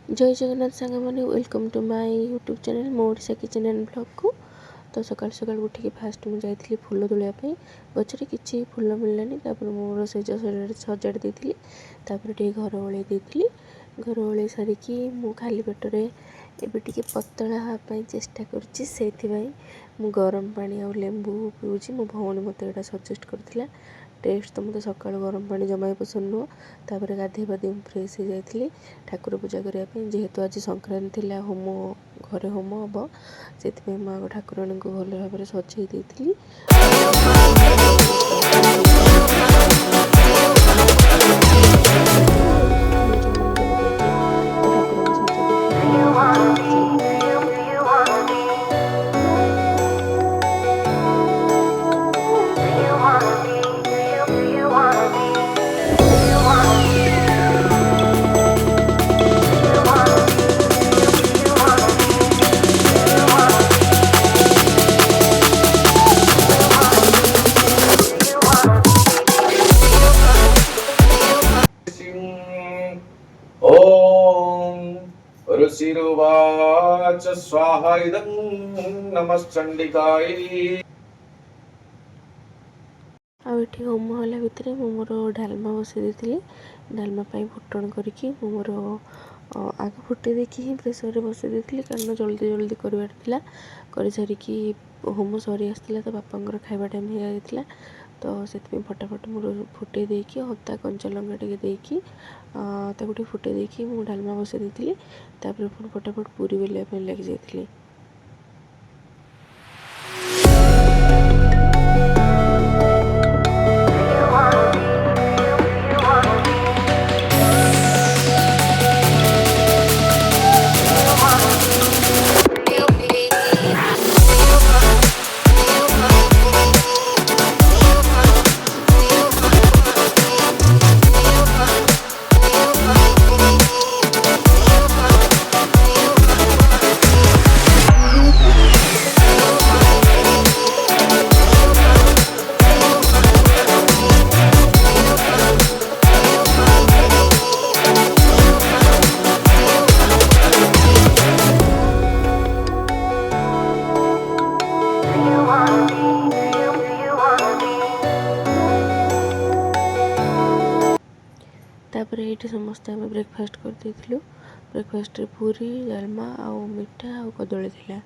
जय जगन्नाथ सांग मैंने welcome to my YouTube channel मो ओडिशा किचन एंड ब्लॉग को। तो सकाल सकाल उठिक फास्ट मुझे फुल तोड़ापी गचर किसी फुल मिललानी मोर सेज सजाड़ी देती घर ओल्ल घर ओल्ल सारिकी मु खाली पेटरे एबे टिके पतला हाँपाई चेष्टा कर गरम पानी आ लेंबू पीऊँगी। मो भौणी मत यहाँ सजेस्ट करथिला टेस्ट तो मतलब सकाल गरम पानी जमा ही पसंद नुह। तापर गाधे पाधे फ्रेश हो जाती ठाकुर पूजा करने जेहेतु आज संक्रांति थी होम घरे होम हम से आग ठाकुराणी को भल भाव सजई देती। ओम ऋषिरुवाच स्वाहा इदं नमश्चंडिकाय। आठी होम होला भितर मोर डालमा बसई दी डालमा फुटण करके मोर आग फुटे देखी ही प्रेसर बसई दी कारण जल्दी जल्दी करार कर सारिकी होम सरी आसला तो बापा खाଇବା टाइम हो जाता तो से फटाफट मोर फुटे देकी अदा कंचा लंका टे फुटे देकी मु डालमा बसई दी फटाफट पूरी बेलिया लग जाती। तापर ये समस्त आम ब्रेकफास्ट कर ब्रेकफास्ट पूरी डालमा आ मिठा आ कदली थिला।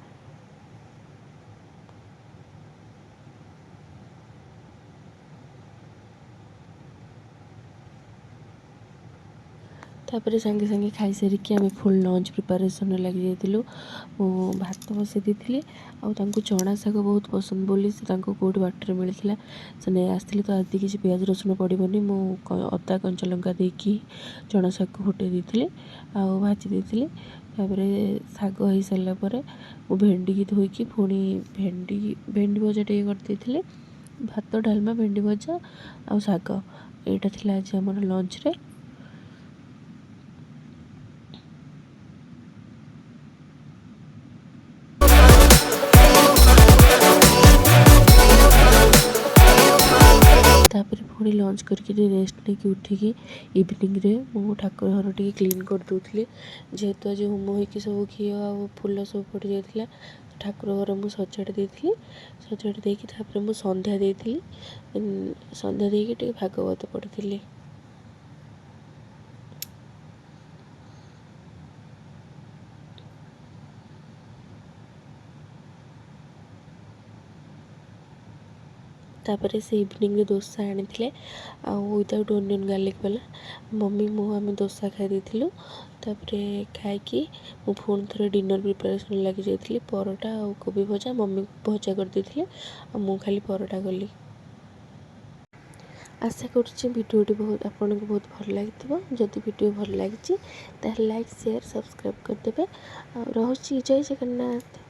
तापर सांगे सांगे खाई सारिकी आम फुल लंच प्रिपारेसन लग जाइलु। भात बसई दी चना शाग बहुत पसंद बोली कौट बाटर मिलता से नहीं आसती तो आदि किसी प्याज रसुण पड़ोनी मु अदा कंचा लंका देकी चना शाग को फुटे दी भाजी देती। शाग हो सारापर मु भेंडी की धोईकी पुणी भेंडी भजा टे कर भात डालमा भेंडी भजा आ शाग यहाँ थी आज आम लंच रे। तापर पुणी लंच करके रेस्ट नहीं उठिकी इवनिंग रे मो ठाकुर घर टे क्लीन कर दूसरी जेहेतु आज होम हो सब घी आ फूल सब पड़ जाता ठाकुर घर मुझे सजाड़ी देती सजाड़ी देकी मुझे संध्या देती संध्या देकी भागवत पढ़ी। तापर से इवनिंग रे डोसा आनी विदाउट ओनियन गार्लिक वाला मम्मी मु आम डोसा खाई देथिलु। तापर खाई मु पुणी थे डिनर प्रिपरेसन लगी जाइए परोटा और कोबी भजा मम्मी भजा कर देथिले आ मु खाली परोटा कली। आशा करुच्ची भिडियोटी बहुत आपन को बहुत भल लगी जदि भिडियो भल लगी लाइक शेयर सब्सक्राइब करदे। रोचे जय जगन्नाथ।